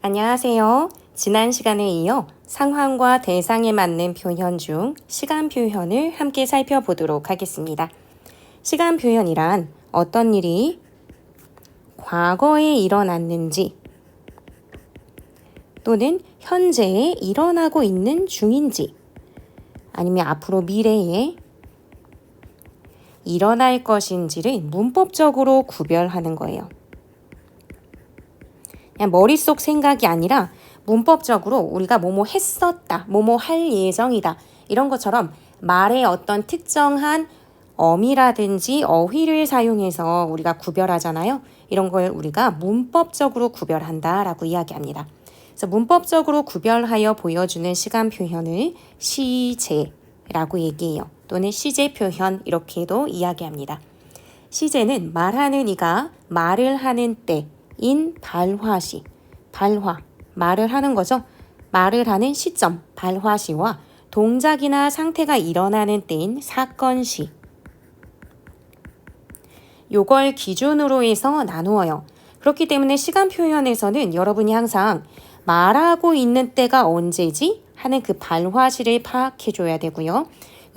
안녕하세요. 지난 시간에 이어 상황과 대상에 맞는 표현 중 시간 표현을 함께 살펴보도록 하겠습니다. 시간 표현이란 어떤 일이 과거에 일어났는지 또는 현재에 일어나고 있는 중인지 아니면 앞으로 미래에 일어날 것인지를 문법적으로 구별하는 거예요. 그냥 머릿속 생각이 아니라 문법적으로 우리가 뭐뭐 했었다, 뭐뭐 할 예정이다 이런 것처럼 말의 어떤 특정한 어미라든지 어휘를 사용해서 우리가 구별하잖아요. 이런 걸 우리가 문법적으로 구별한다라고 이야기합니다. 그래서 문법적으로 구별하여 보여주는 시간 표현을 시제라고 얘기해요. 또는 시제 표현 이렇게도 이야기합니다. 시제는 말하는 이가 말을 하는 때인 발화시, 발화, 말을 하는 거죠. 말을 하는 시점, 발화시와 동작이나 상태가 일어나는 때인 사건시. 요걸 기준으로 해서 나누어요. 그렇기 때문에 시간 표현에서는 여러분이 항상 말하고 있는 때가 언제지? 하는 그 발화시를 파악해줘야 되고요.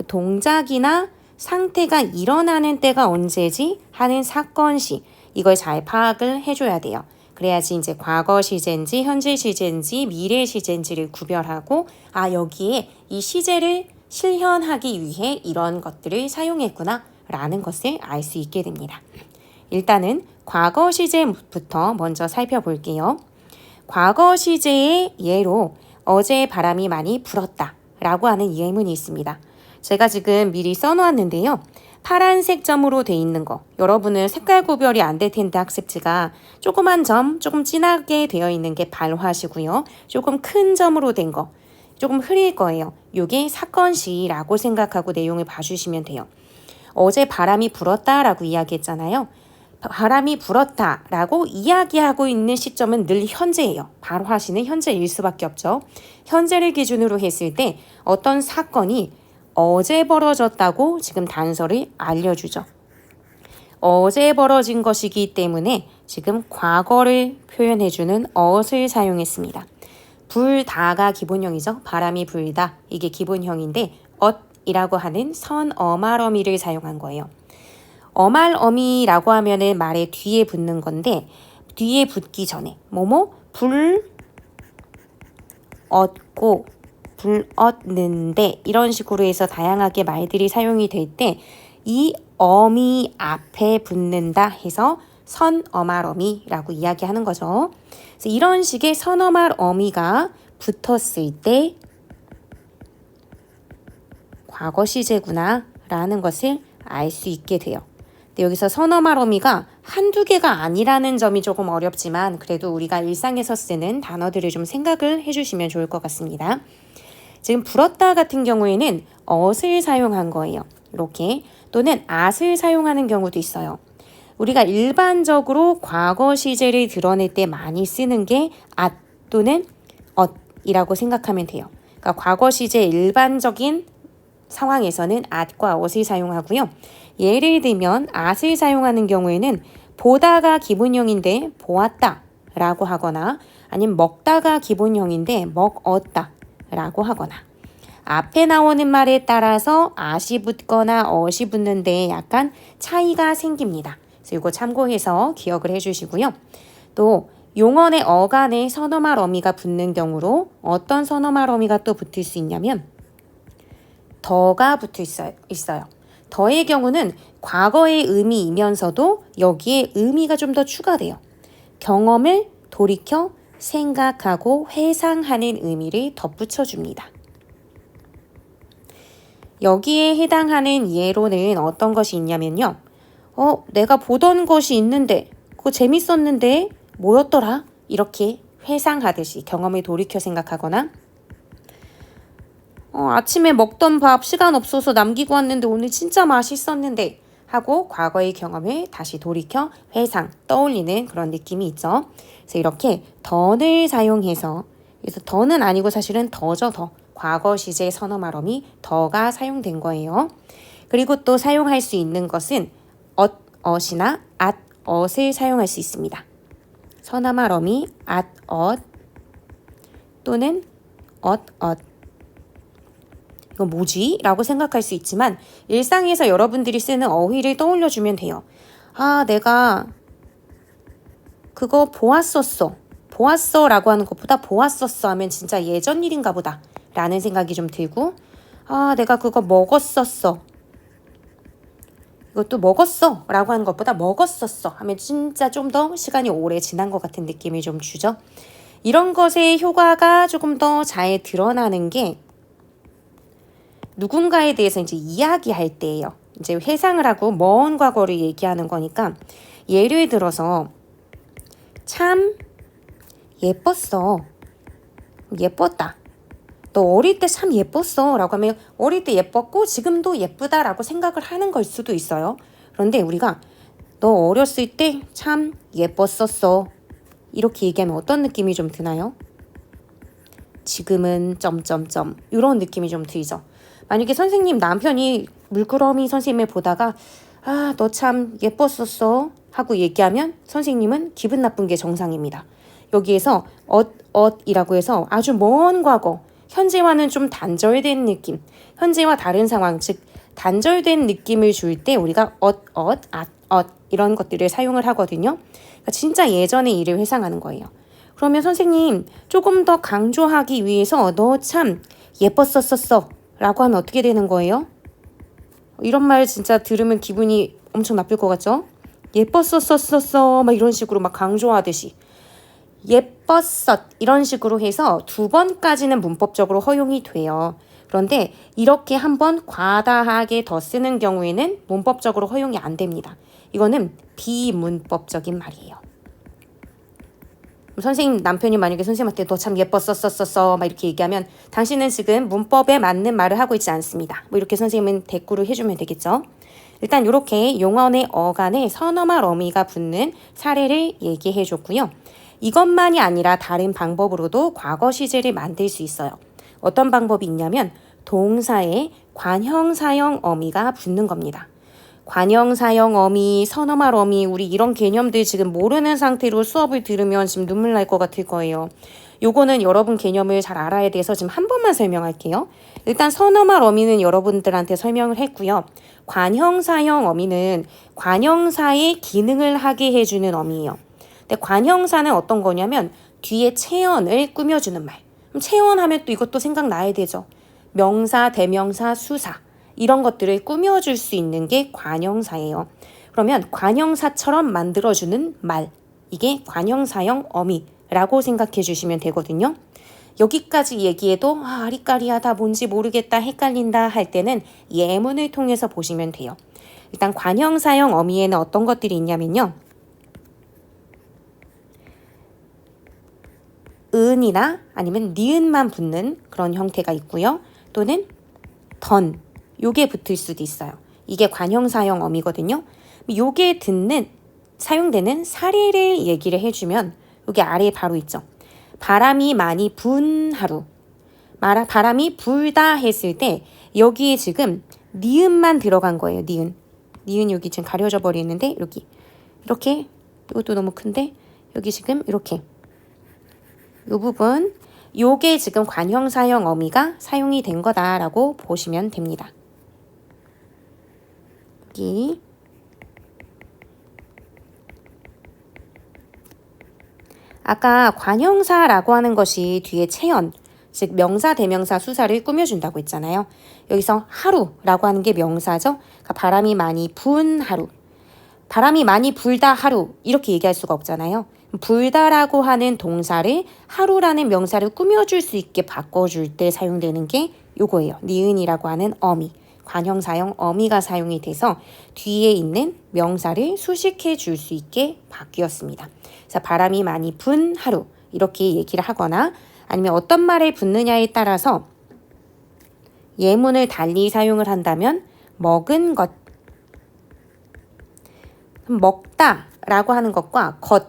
동작이나 상태가 일어나는 때가 언제지? 하는 사건시. 이걸 잘 파악을 해줘야 돼요. 그래야지 이제 과거 시제인지 현재 시제인지 미래 시제인지를 구별하고 여기에 이 시제를 실현하기 위해 이런 것들을 사용했구나 라는 것을 알 수 있게 됩니다. 일단은 과거 시제부터 먼저 살펴볼게요. 과거 시제의 예로 어제 바람이 많이 불었다 라고 하는 예문이 있습니다. 제가 지금 미리 써놓았는데요. 파란색 점으로 돼 있는 거 여러분은 색깔 구별이 안 될 텐데 학습지가 조그만 점 조금 진하게 되어 있는 게 발화시고요. 조금 큰 점으로 된 거 조금 흐릴 거예요. 이게 사건시라고 생각하고 내용을 봐주시면 돼요. 어제 바람이 불었다라고 이야기했잖아요. 바람이 불었다라고 이야기하고 있는 시점은 늘 현재예요. 발화시는 현재일 수밖에 없죠. 현재를 기준으로 했을 때 어떤 사건이 어제 벌어졌다고 지금 단서를 알려주죠. 어제 벌어진 것이기 때문에 지금 과거를 표현해주는 엇을 사용했습니다. 불다가 기본형이죠. 바람이 불다 이게 기본형인데 엇이라고 하는 선어말어미를 사용한 거예요. 어말어미라고 하면은 말의 뒤에 붙는 건데 뒤에 붙기 전에 뭐뭐 불 얻고 불었는데 이런 식으로 해서 다양하게 말들이 사용이 될 때 이 어미 앞에 붙는다 해서 선어말어미라고 이야기하는 거죠. 그래서 이런 식의 선어말어미가 붙었을 때 과거 시제구나 라는 것을 알 수 있게 돼요. 근데 여기서 선어말어미가 한두 개가 아니라는 점이 조금 어렵지만 그래도 우리가 일상에서 쓰는 단어들을 좀 생각을 해주시면 좋을 것 같습니다. 지금 불었다 같은 경우에는 엇을 사용한 거예요. 이렇게 또는 at을 사용하는 경우도 있어요. 우리가 일반적으로 과거 시제를 드러낼 때 많이 쓰는 게 at 또는 ot이라고 생각하면 돼요. 그러니까 과거 시제 일반적인 상황에서는 at과 ot을 사용하고요. 예를 들면 at을 사용하는 경우에는 보다가 기본형인데 보았다 라고 하거나 아니면 먹다가 기본형인데 먹었다 라고 하거나 앞에 나오는 말에 따라서 at이 붙거나 ot이 붙는데 약간 차이가 생깁니다. 그래서 이거 참고해서 기억을 해주시고요. 또 용언의 어간에 선어말 어미가 붙는 경우로 어떤 선어말 어미가 또 붙을 수 있냐면 더가 붙어 있어요. 더의 경우는 과거의 의미이면서도 여기에 의미가 좀 더 추가돼요. 경험을 돌이켜 생각하고 회상하는 의미를 덧붙여줍니다. 여기에 해당하는 예로는 어떤 것이 있냐면요. 내가 보던 것이 있는데 그거 재밌었는데 뭐였더라? 이렇게 회상하듯이 경험을 돌이켜 생각하거나 아침에 먹던 밥 시간 없어서 남기고 왔는데 오늘 진짜 맛있었는데 하고 과거의 경험을 다시 돌이켜 회상, 떠올리는 그런 느낌이 있죠. 그래서 이렇게 더를 사용해서 그래서 더는 아니고 사실은 더죠. 더. 과거 시제 선어말어미 더가 사용된 거예요. 그리고 또 사용할 수 있는 것은 엇이나 at, 엇을 사용할 수 있습니다. 서나말 어미 at, 엇 또는 엇. 이거 뭐지? 라고 생각할 수 있지만 일상에서 여러분들이 쓰는 어휘를 떠올려주면 돼요. 아, 내가 그거 보았었어 라고 하는 것보다 보았었어 하면 진짜 예전 일인가 보다 라는 생각이 좀 들고, 아, 내가 그거 먹었었어, 이것도 먹었어 라고 하는 것보다 먹었었어 하면 진짜 좀 더 시간이 오래 지난 것 같은 느낌을 좀 주죠. 이런 것의 효과가 조금 더 잘 드러나는 게 누군가에 대해서 이제 이야기할 때예요. 이제 회상을 하고 먼 과거를 얘기하는 거니까, 예를 들어서 참 예뻤어, 예뻤다, 너 어릴 때 참 예뻤어 라고 하면 어릴 때 예뻤고 지금도 예쁘다 라고 생각을 하는 걸 수도 있어요. 그런데 우리가 너 어렸을 때 참 예뻤었어 이렇게 얘기하면 어떤 느낌이 좀 드나요? 지금은 점점점 이런 느낌이 좀 들죠. 만약에 선생님 남편이 물끄러미 선생님을 보다가 아, 너 참 예뻤었어 하고 얘기하면 선생님은 기분 나쁜 게 정상입니다. 여기에서 엇이라고 해서 아주 먼 과거, 현재와는 좀 단절된 느낌, 현재와 다른 상황, 즉 단절된 느낌을 줄 때 우리가 이런 것들을 사용을 하거든요. 그러니까 진짜 예전의 일을 회상하는 거예요. 그러면 선생님 조금 더 강조하기 위해서 너 참 예뻤었었어 라고 하면 어떻게 되는 거예요? 이런 말 진짜 들으면 기분이 엄청 나쁠 것 같죠? 예뻤었었어 막 이런 식으로 막 강조하듯이 예뻤었 이런 식으로 해서 2번까지는 문법적으로 허용이 돼요. 그런데 이렇게 한번 과다하게 더 쓰는 경우에는 문법적으로 허용이 안 됩니다. 이거는 비문법적인 말이에요. 선생님 남편이 만약에 선생님한테 너 참 예뻤었었어 막 이렇게 얘기하면 당신은 지금 문법에 맞는 말을 하고 있지 않습니다. 뭐 이렇게 선생님은 대꾸를 해주면 되겠죠. 일단 이렇게 용언의 어간에 서너말 어미가 붙는 사례를 얘기해 줬고요. 이것만이 아니라 다른 방법으로도 과거 시제를 만들 수 있어요. 어떤 방법이 있냐면 동사에 관형사형 어미가 붙는 겁니다. 관형사형 어미, 서너말 어미, 우리 이런 개념들 지금 모르는 상태로 수업을 들으면 지금 눈물 날 것 같을 거예요. 요거는 여러분 개념을 잘 알아야 돼서 지금 한 번만 설명할게요. 일단 서너말 어미는 여러분들한테 설명을 했고요. 관형사형 어미는 관형사의 기능을 하게 해주는 어미예요. 근데 관형사는 어떤 거냐면 뒤에 체언을 꾸며주는 말. 그럼 체언하면 또 이것도 생각나야 되죠. 명사, 대명사, 수사 이런 것들을 꾸며줄 수 있는 게 관형사예요. 그러면 관형사처럼 만들어주는 말, 이게 관형사형 어미라고 생각해 주시면 되거든요. 여기까지 얘기해도 아리까리하다, 뭔지 모르겠다, 헷갈린다 할 때는 예문을 통해서 보시면 돼요. 일단 관형사형 어미에는 어떤 것들이 있냐면요. 은이나 아니면 니은만 붙는 그런 형태가 있고요. 또는 던, 요게 붙을 수도 있어요. 이게 관형사형 어미거든요. 요게 사용되는 사례를 얘기를 해주면 여기 아래에 바로 있죠. 바람이 많이 분 하루. 바람이 불다 했을 때 여기에 지금 니은만 들어간 거예요. 니은 여기 지금 가려져 버리는데 여기 이렇게, 이것도 너무 큰데 여기 지금 이렇게 이 부분, 요게 지금 관형사형 어미가 사용이 된 거다라고 보시면 됩니다. 여기 아까 관형사라고 하는 것이 뒤에 체언, 즉 명사, 대명사, 수사를 꾸며준다고 했잖아요. 여기서 하루라고 하는 게 명사죠. 그러니까 바람이 많이 분 하루, 바람이 많이 불다 하루 이렇게 얘기할 수가 없잖아요. 불다라고 하는 동사를 하루라는 명사를 꾸며줄 수 있게 바꿔줄 때 사용되는 게 요거예요. 니은이라고 하는 어미, 관형사형 어미가 사용이 돼서 뒤에 있는 명사를 수식해 줄 수 있게 바뀌었습니다. 그래서 바람이 많이 분 하루 이렇게 얘기를 하거나 아니면 어떤 말에 붙느냐에 따라서 예문을 달리 사용을 한다면 먹은 것, 먹다라고 하는 것과 것,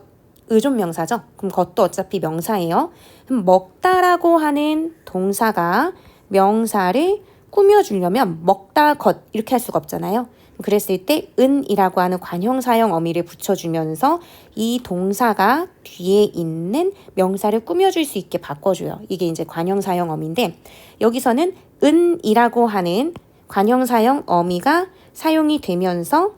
의존명사죠. 그럼 것도 어차피 명사예요. 그럼 먹다라고 하는 동사가 명사를 꾸며주려면 먹다 것 이렇게 할 수가 없잖아요. 그랬을 때 은이라고 하는 관형사형 어미를 붙여주면서 이 동사가 뒤에 있는 명사를 꾸며줄 수 있게 바꿔줘요. 이게 이제 관형사형 어미인데 여기서는 은이라고 하는 관형사형 어미가 사용이 되면서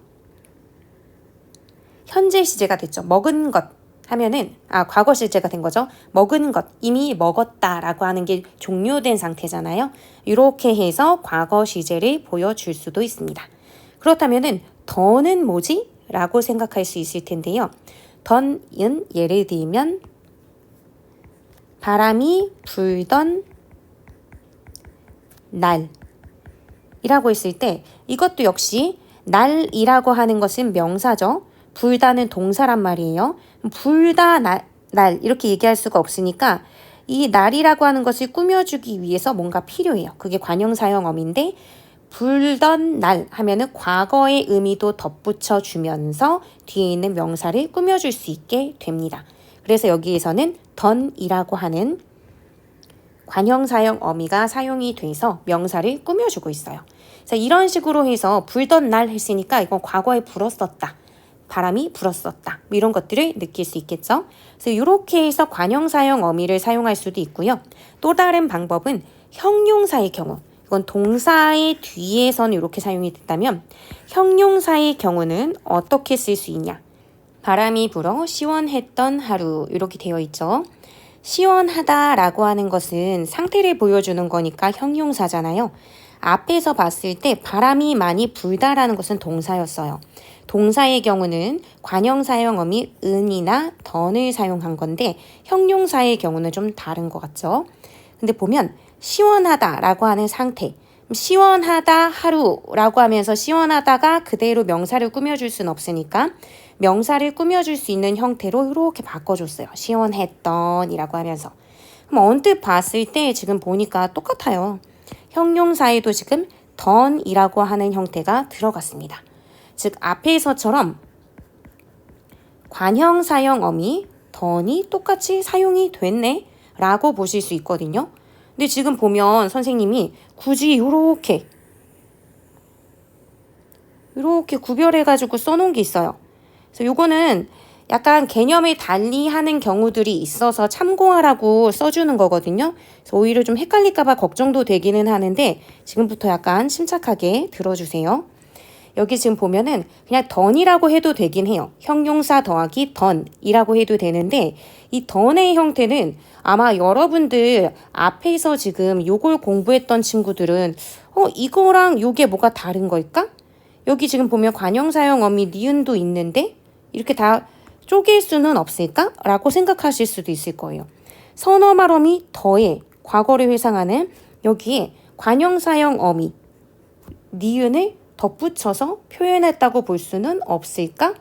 현재 시제가 됐죠. 먹은 것 하면은 과거 시제가 된 거죠. 먹은 것, 이미 먹었다라고 하는 게 종료된 상태잖아요. 이렇게 해서 과거 시제를 보여줄 수도 있습니다. 그렇다면은 더는 뭐지? 라고 생각할 수 있을 텐데요. 던은 예를 들면 바람이 불던 날이라고 했을 때 이것도 역시 날이라고 하는 것은 명사죠. 불다는 동사란 말이에요. 불다 날 이렇게 얘기할 수가 없으니까 이 날이라고 하는 것을 꾸며주기 위해서 뭔가 필요해요. 그게 관형사형 어미인데 불던 날 하면은 과거의 의미도 덧붙여 주면서 뒤에 있는 명사를 꾸며줄 수 있게 됩니다. 그래서 여기에서는 던이라고 하는 관형사형 어미가 사용이 돼서 명사를 꾸며주고 있어요. 그래서 이런 식으로 해서 불던 날 했으니까 이건 과거에 불었었다. 바람이 불었었다. 뭐 이런 것들을 느낄 수 있겠죠. 그래서 이렇게 해서 관형사형 어미를 사용할 수도 있고요. 또 다른 방법은 형용사의 경우. 이건 동사의 뒤에서는 이렇게 사용이 됐다면 형용사의 경우는 어떻게 쓸 수 있냐. 바람이 불어 시원했던 하루 이렇게 되어 있죠. 시원하다라고 하는 것은 상태를 보여주는 거니까 형용사잖아요. 앞에서 봤을 때 바람이 많이 불다라는 것은 동사였어요. 동사의 경우는 관형사형 어미 은이나 던을 사용한 건데 형용사의 경우는 좀 다른 것 같죠. 근데 보면 시원하다라고 하는 상태, 시원하다 하루라고 하면서 시원하다가 그대로 명사를 꾸며줄 수는 없으니까 명사를 꾸며줄 수 있는 형태로 이렇게 바꿔줬어요. 시원했던이라고 하면서. 그럼 언뜻 봤을 때 지금 보니까 똑같아요. 형용사에도 지금 던이라고 하는 형태가 들어갔습니다. 즉 앞에서처럼 관형사형 어미 던이 똑같이 사용이 됐네 라고 보실 수 있거든요. 근데 지금 보면 선생님이 굳이 이렇게 구별해가지고 써놓은 게 있어요. 그래서 요거는 약간 개념을 달리 하는 경우들이 있어서 참고하라고 써주는 거거든요. 그래서 오히려 좀 헷갈릴까봐 걱정도 되기는 하는데 지금부터 약간 침착하게 들어주세요. 여기 지금 보면은 그냥 던이라고 해도 되긴 해요. 형용사 더하기 던이라고 해도 되는데 이 던의 형태는 아마 여러분들 앞에서 지금 요걸 공부했던 친구들은 이거랑 요게 뭐가 다른 걸까? 여기 지금 보면 관형사형 어미 니은도 있는데 이렇게 다 쪼갤 수는 없을까? 라고 생각하실 수도 있을 거예요. 선어말 어미 더에 과거를 회상하는 여기에 관형사형 어미 니은을 덧붙여서 표현했다고 볼 수는 없을까?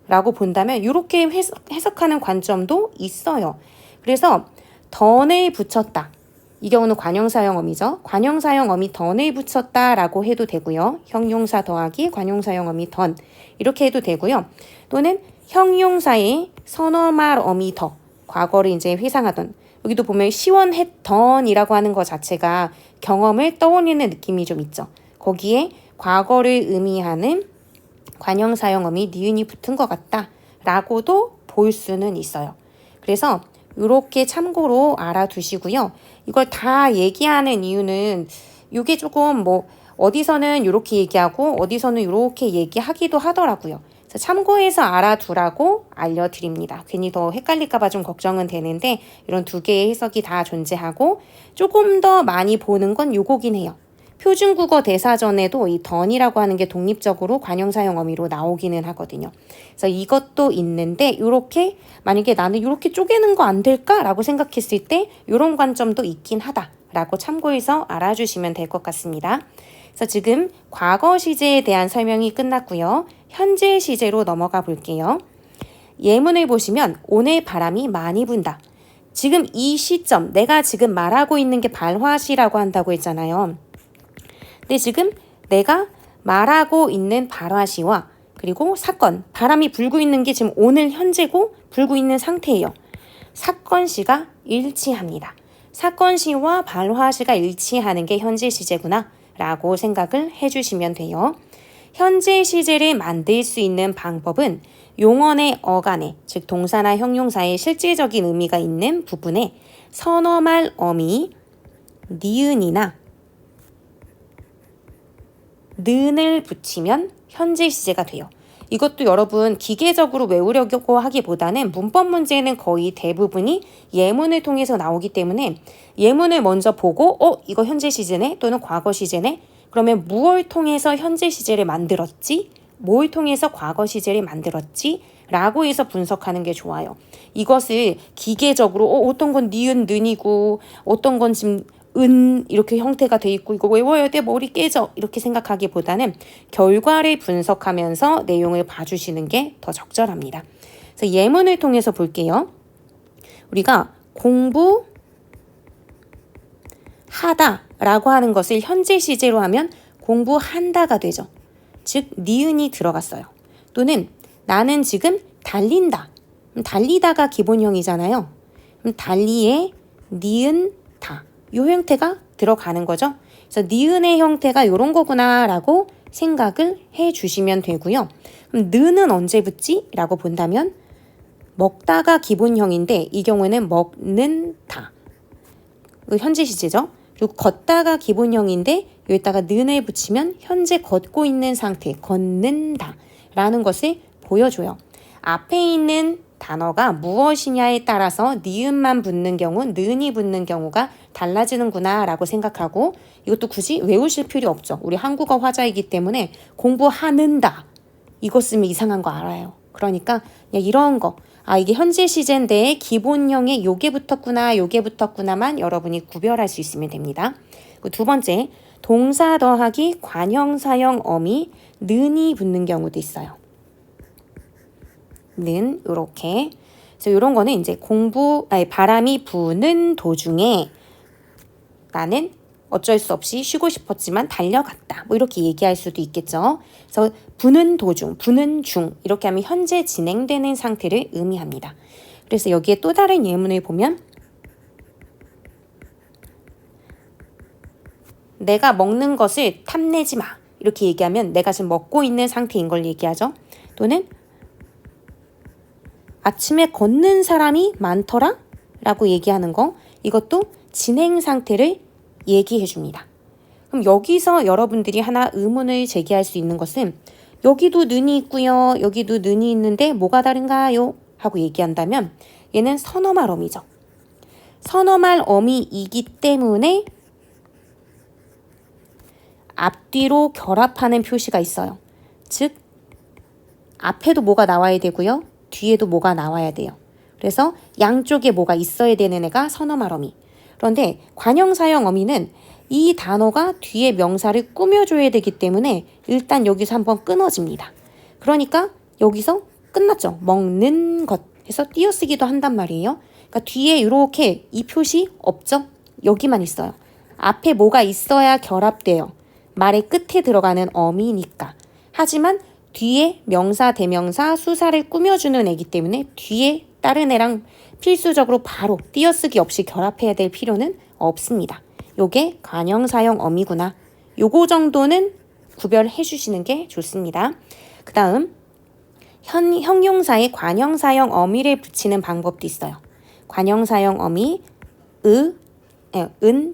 라고 본다면 이렇게 해석하는 관점도 있어요. 그래서 던에 붙였다. 이 경우는 관형사형 어미죠. 관형사형 어미 던에 붙였다 라고 해도 되고요. 형용사 더하기 관형사형 어미 던 이렇게 해도 되고요. 또는 형용사의 선어말 어미 더 과거를 이제 회상하던 여기도 보면 시원했던이라고 하는 것 자체가 경험을 떠올리는 느낌이 좀 있죠. 거기에 과거를 의미하는 관형사형 어미 니은이 붙은 것 같다 라고도 볼 수는 있어요. 그래서 이렇게 참고로 알아두시고요. 이걸 다 얘기하는 이유는 이게 조금 어디서는 이렇게 얘기하고 어디서는 이렇게 얘기하기도 하더라고요. 그래서 참고해서 알아두라고 알려드립니다. 괜히 더 헷갈릴까봐 좀 걱정은 되는데 이런 두 개의 해석이 다 존재하고 조금 더 많이 보는 건 요거긴 해요. 표준국어 대사전에도 이 던이라고 하는 게 독립적으로 관형사형 어미로 나오기는 하거든요. 그래서 이것도 있는데 이렇게 만약에 나는 이렇게 쪼개는 거 안 될까라고 생각했을 때 이런 관점도 있긴 하다라고 참고해서 알아주시면 될 것 같습니다. 그래서 지금 과거 시제에 대한 설명이 끝났고요. 현재 시제로 넘어가 볼게요. 예문을 보시면 오늘 바람이 많이 분다. 지금 이 시점 내가 지금 말하고 있는 게 발화시라고 한다고 했잖아요. 근데 지금 내가 말하고 있는 발화시와 그리고 사건, 바람이 불고 있는 게 지금 오늘 현재고 불고 있는 상태예요. 사건시가 일치합니다. 사건시와 발화시가 일치하는 게 현재 시제구나 라고 생각을 해주시면 돼요. 현재 시제를 만들 수 있는 방법은 용언의 어간에, 즉 동사나 형용사의 실질적인 의미가 있는 부분에 선어말 어미, 니은이나 는을 붙이면 현재 시제가 돼요. 이것도 여러분 기계적으로 외우려고 하기보다는 문법 문제는 거의 대부분이 예문을 통해서 나오기 때문에 예문을 먼저 보고 이거 현재 시제네 또는 과거 시제네 그러면 무엇을 통해서 현재 시제를 만들었지? 뭘 통해서 과거 시제를 만들었지? 라고 해서 분석하는 게 좋아요. 이것을 기계적으로 어떤 건 니은 는이고 어떤 건 지금 은 이렇게 형태가 돼 있고 이거 외워야 돼 머리 깨져 이렇게 생각하기보다는 결과를 분석하면서 내용을 봐주시는 게 더 적절합니다. 그래서 예문을 통해서 볼게요. 우리가 공부하다 라고 하는 것을 현재 시제로 하면 공부한다가 되죠. 즉 니은이 들어갔어요. 또는 나는 지금 달린다. 달리다가 기본형이잖아요. 달리에 니은 다. 이 형태가 들어가는 거죠. 그래서 니은의 형태가 이런 거구나 라고 생각을 해주시면 되고요. 그럼 는은 언제 붙지? 라고 본다면 먹다가 기본형인데 이 경우에는 먹는다. 현재 시제죠. 그리고 걷다가 기본형인데 여기다가 는을 붙이면 현재 걷고 있는 상태, 걷는다 라는 것을 보여줘요. 앞에 있는 단어가 무엇이냐에 따라서 니은만 붙는 경우, 는이 붙는 경우가 달라지는구나 라고 생각하고 이것도 굳이 외우실 필요 없죠. 우리 한국어 화자이기 때문에 공부하는다. 이거 쓰면 이상한 거 알아요. 그러니까 그냥 이런 거. 이게 현재 시제인데 기본형에 요게 붙었구나, 요게 붙었구나만 여러분이 구별할 수 있으면 됩니다. 두 번째, 동사 더하기 관형사형 어미, 는이 붙는 경우도 있어요. 는 이렇게. 그래서 이런 거는 이제 바람이 부는 도중에 나는 어쩔 수 없이 쉬고 싶었지만 달려갔다. 뭐 이렇게 얘기할 수도 있겠죠. 그래서 부는 도중, 부는 중 이렇게 하면 현재 진행되는 상태를 의미합니다. 그래서 여기에 또 다른 예문을 보면 내가 먹는 것을 탐내지 마. 이렇게 얘기하면 내가 지금 먹고 있는 상태인 걸 얘기하죠. 또는 아침에 걷는 사람이 많더라? 라고 얘기하는 거. 이것도 진행 상태를 얘기해 줍니다. 그럼 여기서 여러분들이 하나 의문을 제기할 수 있는 것은 여기도 는이 있고요. 여기도 는이 있는데 뭐가 다른가요? 하고 얘기한다면 얘는 선어말 어미죠. 선어말 어미이기 때문에 앞뒤로 결합하는 표시가 있어요. 즉 앞에도 뭐가 나와야 되고요. 뒤에도 뭐가 나와야 돼요. 그래서 양쪽에 뭐가 있어야 되는 애가 선어말 어미. 그런데 관형사형 어미는 이 단어가 뒤에 명사를 꾸며줘야 되기 때문에 일단 여기서 한번 끊어집니다. 그러니까 여기서 끝났죠. 먹는 것 해서 띄어쓰기도 한단 말이에요. 그러니까 뒤에 이렇게 이 표시 없죠. 여기만 있어요. 앞에 뭐가 있어야 결합돼요. 말의 끝에 들어가는 어미니까. 하지만 뒤에 명사, 대명사, 수사를 꾸며주는 애기 때문에 뒤에 다른 애랑 필수적으로 바로 띄어쓰기 없이 결합해야 될 필요는 없습니다. 요게 관형사형 어미구나. 요거 정도는 구별해 주시는 게 좋습니다. 그 다음 형용사에 관형사형 어미를 붙이는 방법도 있어요. 관형사형 어미, 은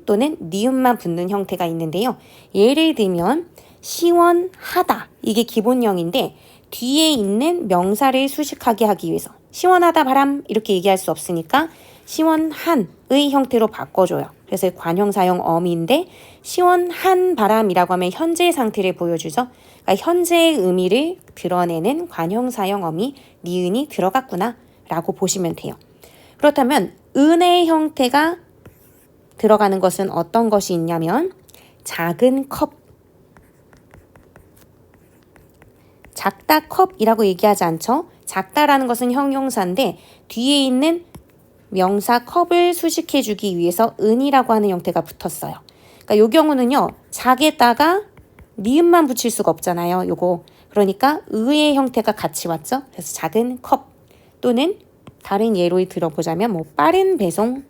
또는 니은만 붙는 형태가 있는데요. 예를 들면 시원하다. 이게 기본형인데 뒤에 있는 명사를 수식하게 하기 위해서 시원하다 바람 이렇게 얘기할 수 없으니까 시원한의 형태로 바꿔줘요. 그래서 관형사형 어미인데 시원한 바람이라고 하면 현재 상태를 보여주죠. 그러니까 현재의 의미를 드러내는 관형사형 어미 니은이 들어갔구나 라고 보시면 돼요. 그렇다면 은의 형태가 들어가는 것은 어떤 것이 있냐면 작은 컵, 작다 컵이라고 얘기하지 않죠. 작다라는 것은 형용사인데 뒤에 있는 명사 컵을 수식해주기 위해서 은이라고 하는 형태가 붙었어요. 그러니까 이 경우는요. 작에다가 니은만 붙일 수가 없잖아요. 요거. 그러니까 의의 형태가 같이 왔죠. 그래서 작은 컵 또는 다른 예로 들어보자면 뭐 빠른 배송,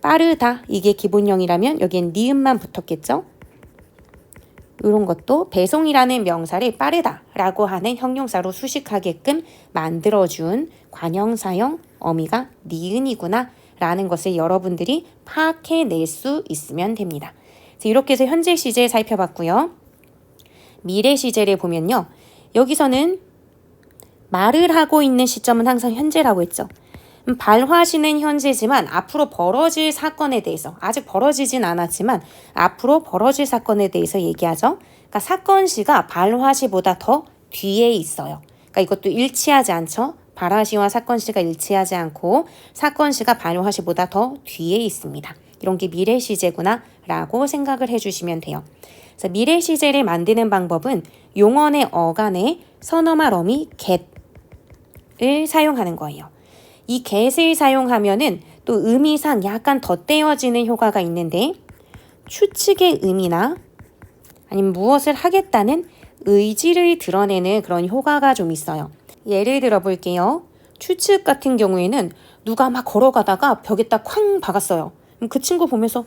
빠르다 이게 기본형이라면 여기엔 니은만 붙었겠죠. 이런 것도 배송이라는 명사를 빠르다라고 하는 형용사로 수식하게끔 만들어준 관형사형 어미가 니은이구나 라는 것을 여러분들이 파악해낼 수 있으면 됩니다. 이렇게 해서 현재 시제 살펴봤고요. 미래 시제를 보면요. 여기서는 말을 하고 있는 시점은 항상 현재라고 했죠. 발화시는 현재지만 앞으로 벌어질 사건에 대해서, 아직 벌어지진 않았지만 앞으로 벌어질 사건에 대해서 얘기하죠. 그러니까 사건시가 발화시보다 더 뒤에 있어요. 그러니까 이것도 일치하지 않죠. 발화시와 사건시가 일치하지 않고 사건시가 발화시보다 더 뒤에 있습니다. 이런 게 미래 시제구나 라고 생각을 해주시면 돼요. 그래서 미래 시제를 만드는 방법은 용언의 어간에 선어말 어미 get을 사용하는 거예요. 이 get을 사용하면은 또 의미상 약간 덧대어지는 효과가 있는데 추측의 의미나 아니면 무엇을 하겠다는 의지를 드러내는 그런 효과가 좀 있어요. 예를 들어 볼게요. 추측 같은 경우에는 누가 막 걸어가다가 벽에다 쾅 박았어요. 그 친구 보면서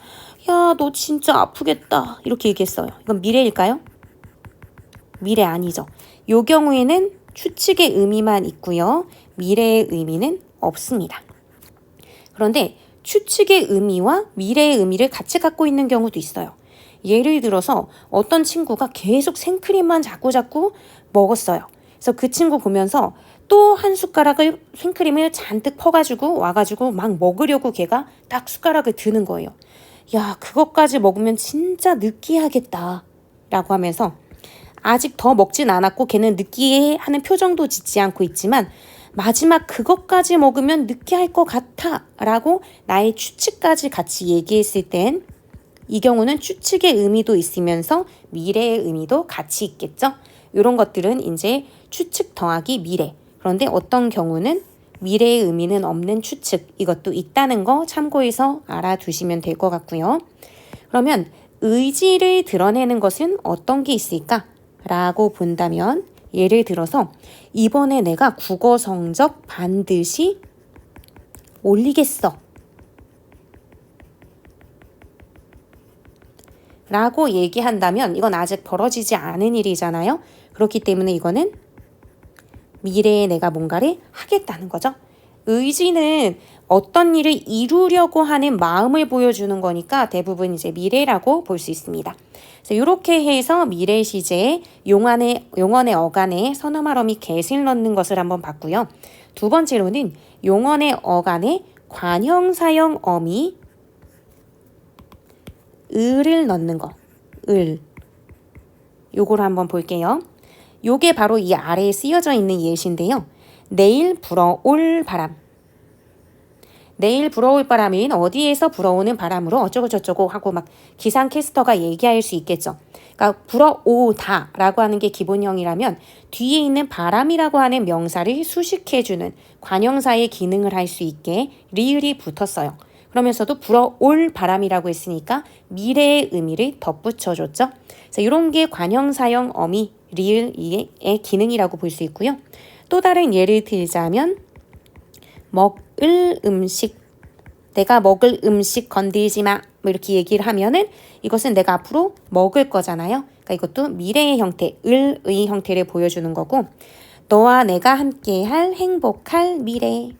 야, 너 진짜 아프겠다 이렇게 얘기했어요. 이건 미래일까요? 미래 아니죠. 이 경우에는 추측의 의미만 있고요. 미래의 의미는 없습니다. 그런데 추측의 의미와 미래의 의미를 같이 갖고 있는 경우도 있어요. 예를 들어서 어떤 친구가 계속 생크림만 자꾸 먹었어요. 그래서 그 친구 보면서 또 한 숟가락을 생크림을 잔뜩 퍼가지고 와가지고 막 먹으려고 걔가 딱 숟가락을 드는 거예요. 야, 그것까지 먹으면 진짜 느끼하겠다 라고 하면서 아직 더 먹진 않았고 걔는 느끼해하는 표정도 짓지 않고 있지만 마지막 그것까지 먹으면 느끼할 것 같아 라고 나의 추측까지 같이 얘기했을 땐 이 경우는 추측의 의미도 있으면서 미래의 의미도 같이 있겠죠. 이런 것들은 이제 추측 더하기 미래. 그런데 어떤 경우는 미래의 의미는 없는 추측, 이것도 있다는 거 참고해서 알아두시면 될 것 같고요. 그러면 의지를 드러내는 것은 어떤 게 있을까? 라고 본다면 예를 들어서 이번에 내가 국어 성적 반드시 올리겠어 라고 얘기한다면 이건 아직 벌어지지 않은 일이잖아요. 그렇기 때문에 이거는 미래에 내가 뭔가를 하겠다는 거죠. 의지는 어떤 일을 이루려고 하는 마음을 보여주는 거니까 대부분 이제 미래라고 볼 수 있습니다. 그래서 이렇게 해서 미래 시제에 용언의 어간에 선어말 어미 get을 넣는 것을 한번 봤고요. 두 번째로는 용언의 어간에 관형사형 어미 을을 넣는 거. 을. 요거를 한번 볼게요. 요게 바로 이 아래에 쓰여져 있는 예시인데요. 내일 불어올 바람. 내일 불어올 바람은 어디에서 불어오는 바람으로 어쩌고저쩌고 하고 막 기상캐스터가 얘기할 수 있겠죠. 그러니까 불어오다 라고 하는 게 기본형이라면 뒤에 있는 바람이라고 하는 명사를 수식해주는 관형사의 기능을 할 수 있게 리을이 붙었어요. 그러면서도 불어올 바람이라고 했으니까 미래의 의미를 덧붙여줬죠. 그래서 이런 게 관형사형 어미 리을의 기능이라고 볼 수 있고요. 또 다른 예를 들자면 먹을 음식, 내가 먹을 음식 건들지 마 뭐 이렇게 얘기를 하면은 이것은 내가 앞으로 먹을 거잖아요. 그러니까 이것도 미래의 형태, 을의 형태를 보여주는 거고 너와 내가 함께할 행복할 미래,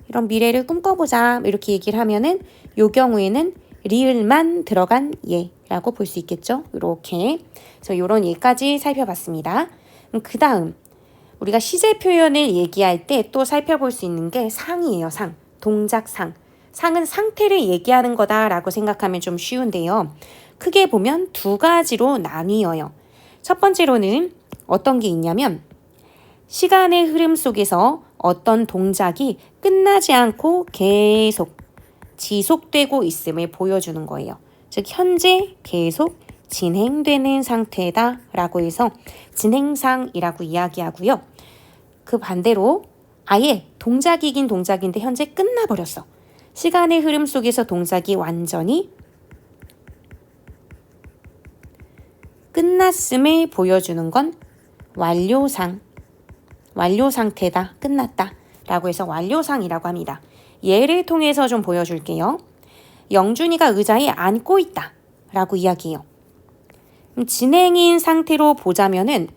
이런 미래를 꿈꿔보자 이렇게 얘기를 하면은 요 경우에는 리을만 들어간 예라고 볼 수 있겠죠. 이렇게 그래서 이런 예까지 살펴봤습니다. 그 다음 우리가 시제 표현을 얘기할 때 또 살펴볼 수 있는 게 상이에요. 상, 동작상. 상은 상태를 얘기하는 거다라고 생각하면 좀 쉬운데요. 크게 보면 두 가지로 나뉘어요. 첫 번째로는 어떤 게 있냐면 시간의 흐름 속에서 어떤 동작이 끝나지 않고 계속 지속되고 있음을 보여주는 거예요. 즉 현재 계속 진행되는 상태다 라고 해서 진행상이라고 이야기하고요. 그 반대로 아예 동작이긴 동작인데 현재 끝나버렸어. 시간의 흐름 속에서 동작이 완전히 끝났음을 보여주는 건 완료상, 완료 상태다, 끝났다 라고 해서 완료상이라고 합니다. 예를 통해서 좀 보여줄게요. 영준이가 의자에 앉고 있다 라고 이야기해요. 진행인 상태로 보자면은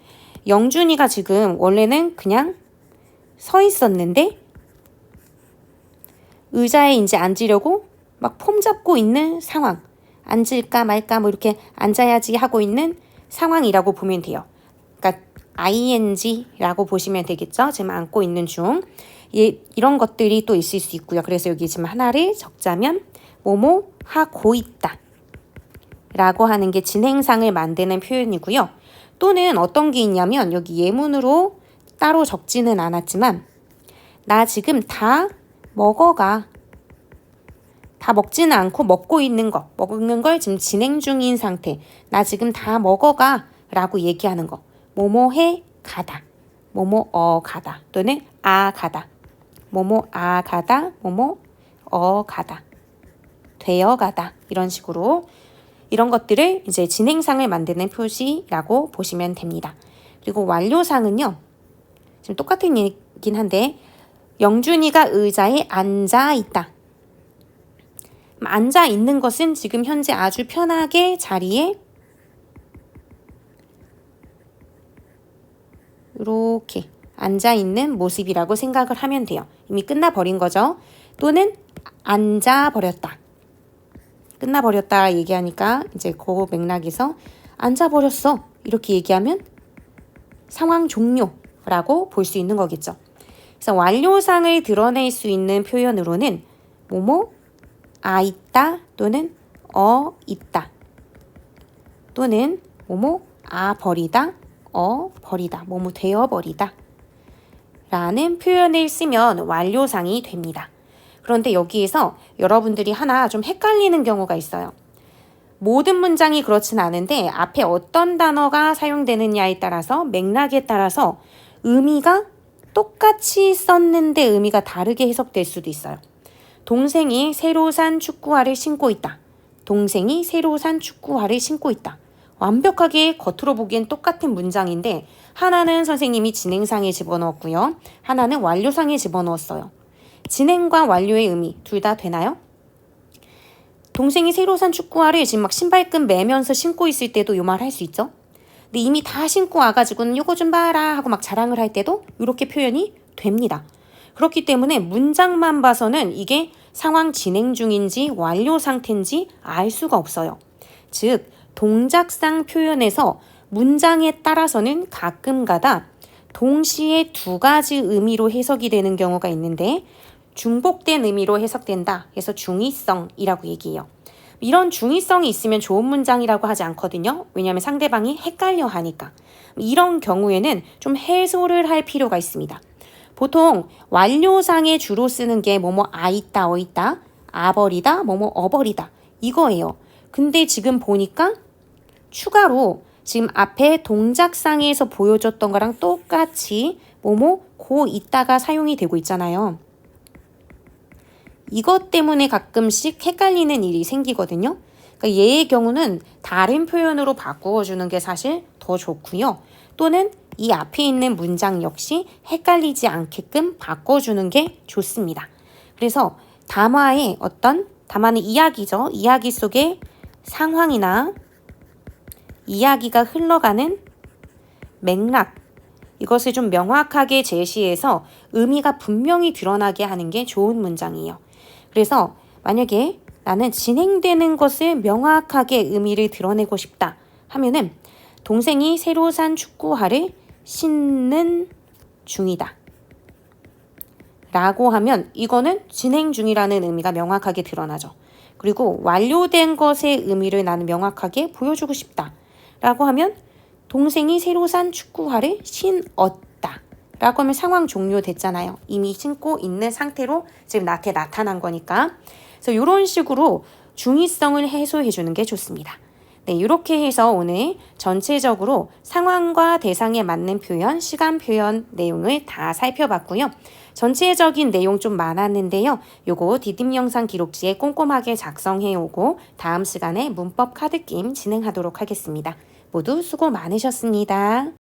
영준이가 지금 원래는 그냥 서 있었는데 의자에 이제 앉으려고 막 폼 잡고 있는 상황. 앉을까 말까 뭐 이렇게 앉아야지 하고 있는 상황이라고 보면 돼요. 그러니까 ing라고 보시면 되겠죠. 지금 앉고 있는 중. 이런 것들이 또 있을 수 있고요. 그래서 여기 지금 하나를 적자면 뭐뭐 하고 있다 라고 하는 게 진행상을 만드는 표현이고요. 또는 어떤 게 있냐면 여기 예문으로 따로 적지는 않았지만 나 지금 다 먹어가. 다 먹지는 않고 먹고 있는 거, 먹는 걸 지금 진행 중인 상태. 나 지금 다 먹어가 라고 얘기하는 거. 뭐뭐해 가다. 뭐뭐 가다. 또는 가다. 뭐뭐 가다. 뭐뭐 가다. 되어 가다. 이런 식으로 이런 것들을 이제 진행상을 만드는 표시라고 보시면 됩니다. 그리고 완료상은요. 지금 똑같은 얘기긴 한데 영준이가 의자에 앉아 있다. 앉아 있는 것은 지금 현재 아주 편하게 자리에 이렇게 앉아 있는 모습이라고 생각을 하면 돼요. 이미 끝나버린 거죠. 또는 앉아 버렸다. 끝나버렸다 얘기하니까 이제 그 맥락에서 앉아 버렸어 이렇게 얘기하면 상황 종료라고 볼 수 있는 거겠죠. 그래서 완료상을 드러낼 수 있는 표현으로는 뭐뭐 있다 또는 있다 또는 뭐뭐 버리다 버리다 뭐뭐 되어버리다 라는 표현을 쓰면 완료상이 됩니다. 그런데 여기에서 여러분들이 하나 좀 헷갈리는 경우가 있어요. 모든 문장이 그렇진 않은데 앞에 어떤 단어가 사용되느냐에 따라서 맥락에 따라서 의미가 똑같이 썼는데 의미가 다르게 해석될 수도 있어요. 동생이 새로 산 축구화를 신고 있다. 동생이 새로 산 축구화를 신고 있다. 완벽하게 겉으로 보기엔 똑같은 문장인데 하나는 선생님이 진행상에 집어넣었고요. 하나는 완료상에 집어넣었어요. 진행과 완료의 의미 둘 다 되나요? 동생이 새로 산 축구화를 지금 막 신발끈 매면서 신고 있을 때도 요 말 할 수 있죠. 근데 이미 다 신고 와가지고는 요거 좀 봐라 하고 막 자랑을 할 때도 이렇게 표현이 됩니다. 그렇기 때문에 문장만 봐서는 이게 상황 진행 중인지 완료 상태인지 알 수가 없어요. 즉 동작상 표현에서 문장에 따라서는 가끔가다 동시에 두 가지 의미로 해석이 되는 경우가 있는데 중복된 의미로 해석된다. 그래서 중의성이라고 얘기해요. 이런 중의성이 있으면 좋은 문장이라고 하지 않거든요. 왜냐하면 상대방이 헷갈려 하니까. 이런 경우에는 좀 해소를 할 필요가 있습니다. 보통 완료상에 주로 쓰는 게 뭐뭐 있다, 있다, 버리다, 뭐뭐 어버리다 이거예요. 근데 지금 보니까 추가로 지금 앞에 동작상에서 보여줬던 거랑 똑같이 뭐뭐 고 있다가 사용이 되고 있잖아요. 이것 때문에 가끔씩 헷갈리는 일이 생기거든요. 그러니까 얘의 경우는 다른 표현으로 바꾸어주는 게 사실 더 좋고요. 또는 이 앞에 있는 문장 역시 헷갈리지 않게끔 바꿔주는 게 좋습니다. 그래서 담화의 담화는 이야기죠. 이야기 속의 상황이나 이야기가 흘러가는 맥락 이것을 좀 명확하게 제시해서 의미가 분명히 드러나게 하는 게 좋은 문장이에요. 그래서 만약에 나는 진행되는 것을 명확하게 의미를 드러내고 싶다 하면은 동생이 새로 산 축구화를 신는 중이다 라고 하면 이거는 진행 중이라는 의미가 명확하게 드러나죠. 그리고 완료된 것의 의미를 나는 명확하게 보여주고 싶다 라고 하면 동생이 새로 산 축구화를 신었다 라고 하면 상황 종료됐잖아요. 이미 신고 있는 상태로 지금 나한테 나타난 거니까. 그래서 이런 식으로 중의성을 해소해 주는 게 좋습니다. 네, 이렇게 해서 오늘 전체적으로 상황과 대상에 맞는 표현, 시간 표현 내용을 다 살펴봤고요. 전체적인 내용 좀 많았는데요. 요거 디딤 영상 기록지에 꼼꼼하게 작성해 오고 다음 시간에 문법 카드 게임 진행하도록 하겠습니다. 모두 수고 많으셨습니다.